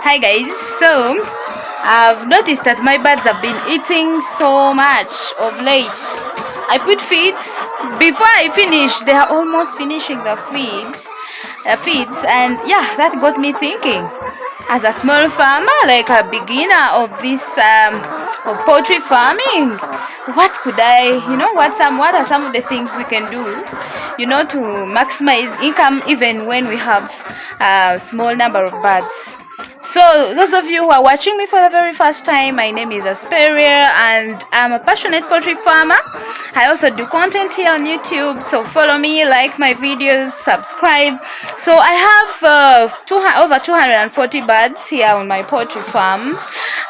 Hi guys, so I've noticed that my birds have been eating so much of late. I put feeds. Before I finish, they are almost finishing the feeds, and yeah, that got me thinking. As a small farmer, like a beginner of this of poultry farming, what could I, what are some of the things we can do, to maximize income even when we have a small number of birds. So those of you who are watching me for the very first time, my name is Asperia and I'm a passionate poultry farmer. I also do content here on YouTube, so follow me, like my videos, subscribe. So I have over 240 birds here on my poultry farm,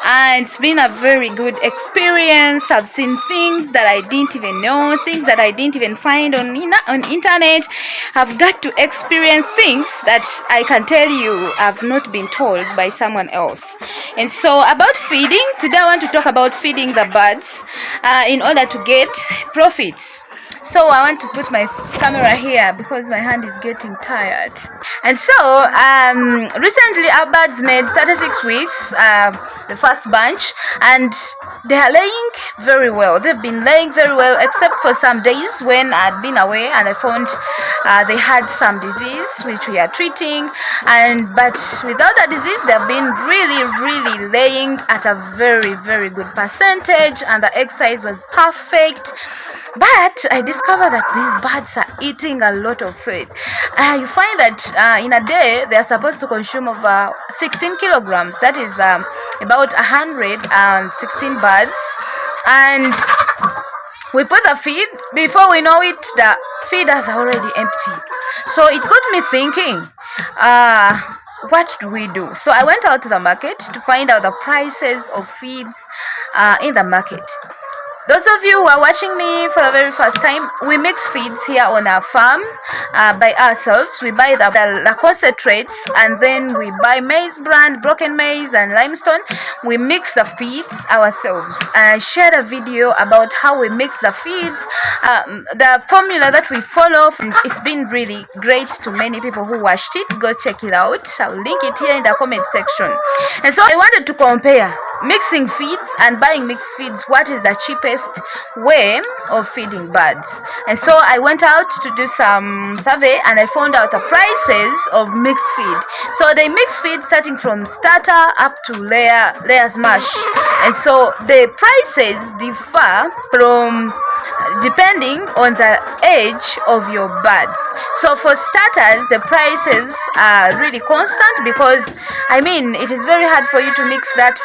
and it's been a very good experience. I've seen things that I didn't even know, things that I didn't even find on internet. I've got to experience things that I can tell you I've not been told by someone else. And so about feeding, today I want to talk about feeding the birds in order to get profits. So I want to put my camera here because my hand is getting tired. And so recently our birds made 36 weeks, the first bunch, and they are laying very well. They've been laying very well, except for some days when I'd been away and I found they had some disease which we are treating, but without the disease they've been really laying at a very good percentage, and the egg size was perfect. But I discovered that these birds are eating a lot of food. You find that in a day they are supposed to consume over 16 kilograms. That is about 116 birds. And we put the feed. Before we know it, the feed is already empty. So it got me thinking, what do we do? So I went out to the market to find out the prices of feeds in the market. Those of you who are watching me for the very first time, we mix feeds here on our farm by ourselves. We buy the concentrates, and then we buy maize bran, broken maize, and limestone. We mix the feeds ourselves. And I shared a video about how we mix the feeds, the formula that we follow. And it's been really great to many people who watched it. Go check it out. I'll link it here in the comment section. And so I wanted to compare mixing feeds and buying mixed feeds. What is the cheapest way of feeding birds? And so I went out to do some survey, and I found out the prices of mixed feed. So they mix feed starting from starter up to layers mash, and so the prices differ from depending on the age of your birds. So for starters, the prices are really constant, because it is very hard for you to mix that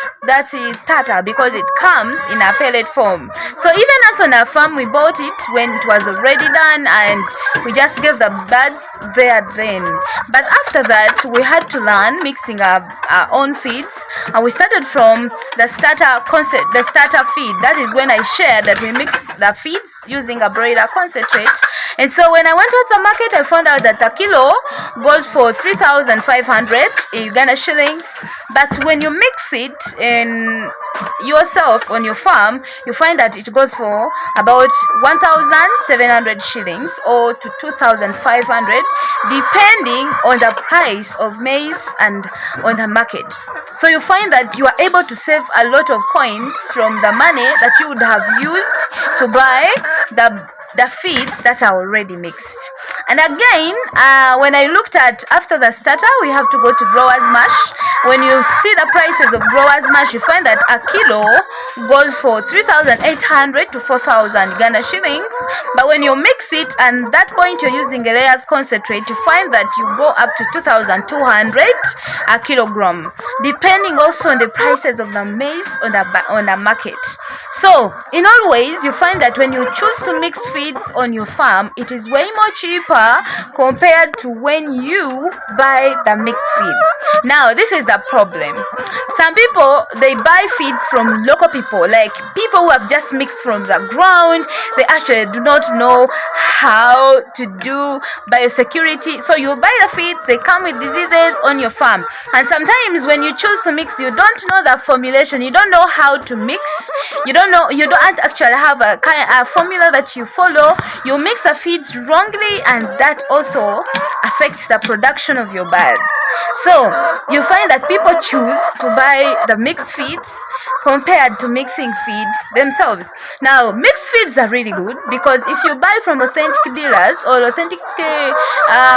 is starter, because it comes in a pellet form. So even us on our farm, we bought it when it was already done, and we just gave the birds there then. But after that, we had to learn mixing our own feeds, and we started from the starter feed. That is when I shared that we mixed the feeds using a broiler concentrate. And so when I went to the market, I found out that a kilo goes for 3,500 Uganda shillings. But when you mix it in yourself on your farm, you find that it goes for about 1,700 shillings or to 2,500, depending on the price of maize and on the market. So you find that you are able to save a lot of coins from the money that you would have used to buy the feeds that are already mixed. And again, when I looked at after the starter, we have to go to growers mash. When you see the prices of growers mash, you find that a kilo goes for 3,800 to 4,000 Ghana shillings. But when you mix it, and that point you're using a layers concentrate, you find that you go up to 2,200 a kilogram, depending also on the prices of the maize on the market. So in all ways, you find that when you choose to mix feeds on your farm, it is way more cheaper compared to when you buy the mixed feeds. Now this is the problem. Some people, they buy feeds from local people, like people who have just mixed from the ground. They actually do not know how to do biosecurity. So you buy the feeds, they come with diseases on your farm. And sometimes when you choose to mix, you don't know the formulation, you don't know how to mix, you don't actually have a formula that you follow. You mix the feeds wrongly, and that also affects the production of your birds. So you find that people choose to buy the mixed feeds compared to mixing feed themselves. Now mixed feeds are really good because if you buy from authentic dealers or authentic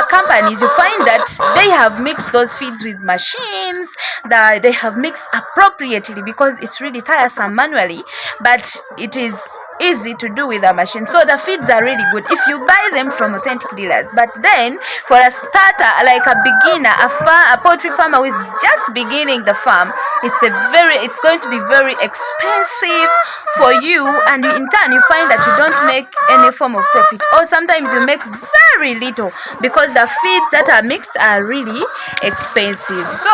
companies, you find that they have mixed those feeds with machines, that they have mixed appropriately, because it's really tiresome manually, but it is easy to do with a machine. So the feeds are really good if you buy them from authentic dealers. But then for a starter, like a beginner, a poultry farmer who is just beginning the farm, it's going to be very expensive for you, and in turn you find that you don't make any form of profit, or sometimes you make very little because the feeds that are mixed are really expensive. So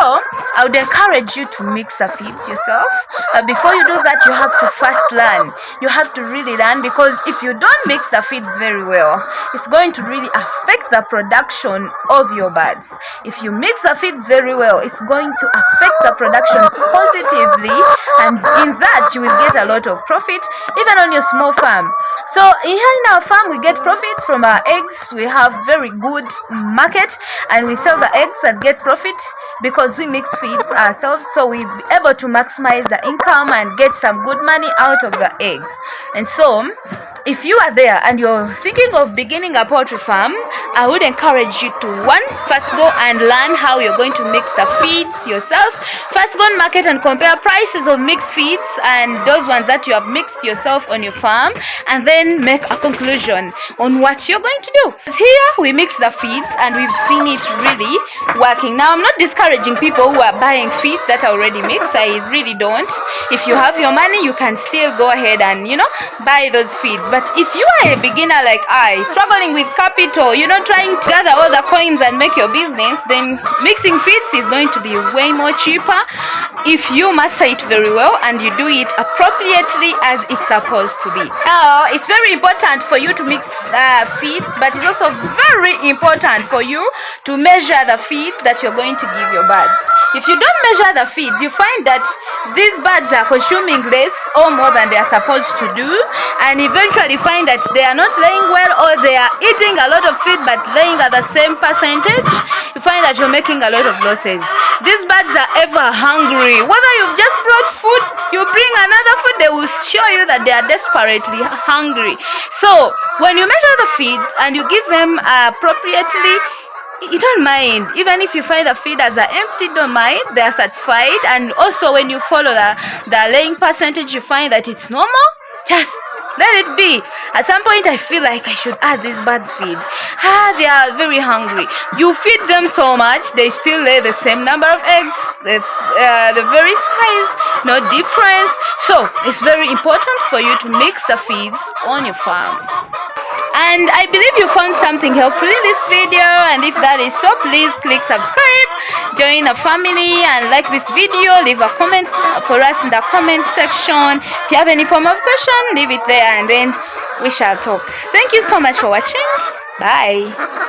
I would encourage you to mix the feeds yourself. But before you do that, you have to first learn. You have to really learn, because if you don't mix the feeds very well, it's going to really affect the production of your birds. If you mix the feeds very well, it's going to affect the production positively, and in that you will get a lot of profit even on your small farm. So here in our farm we get profits from our eggs. We have very good market and we sell the eggs and get profit because we mix feeds ourselves, so we'll be able to maximize the income and get some good money out of the eggs. And so if you are there and you're thinking of beginning a poultry farm, I would encourage you to first go and learn how you're going to mix the feeds yourself. First go and market and compare prices of mixed feeds and those ones that you have mixed yourself on your farm, and then make a conclusion on what you're going to do. Here we mix the feeds and we've seen it really working. Now I'm not discouraging people who are buying feeds that are already mixed. I really don't. If you have your money, you can still go ahead and buy those feeds. But if you are a beginner like I, struggling with capital, trying to gather all the coins and make your business, then mixing feeds is going to be way more cheaper if you master it very well and you do it appropriately as it's supposed to be. Now, it's very important for you to mix feeds, but it's also very important for you to measure the feeds that you're going to give your birds. If you don't measure the feeds, you find that these birds are consuming less or more than they are supposed to do, and eventually find that they are not laying well, or they are eating a lot of feed but laying at the same percentage. You find that you're making a lot of losses. These birds are ever hungry. Whether you've just brought food, you bring another food, they will show you that they are desperately hungry. So when you measure the feeds and you give them appropriately, you don't mind. Even if you find the feeders are empty, don't mind, they are satisfied. And also when you follow the laying percentage, you find that it's normal, just let it be. At some point I feel like I should add these birds feed. They are very hungry. You feed them so much, they still lay the same number of eggs, the very size, no difference. So it's very important for you to mix the feeds on your farm. And I believe you found something helpful in this video, and if that is so, please click subscribe, join the family, and like this video. Leave a comment for us in the comment section. If you have any form of question, leave it there and then we shall talk. Thank you so much for watching. Bye.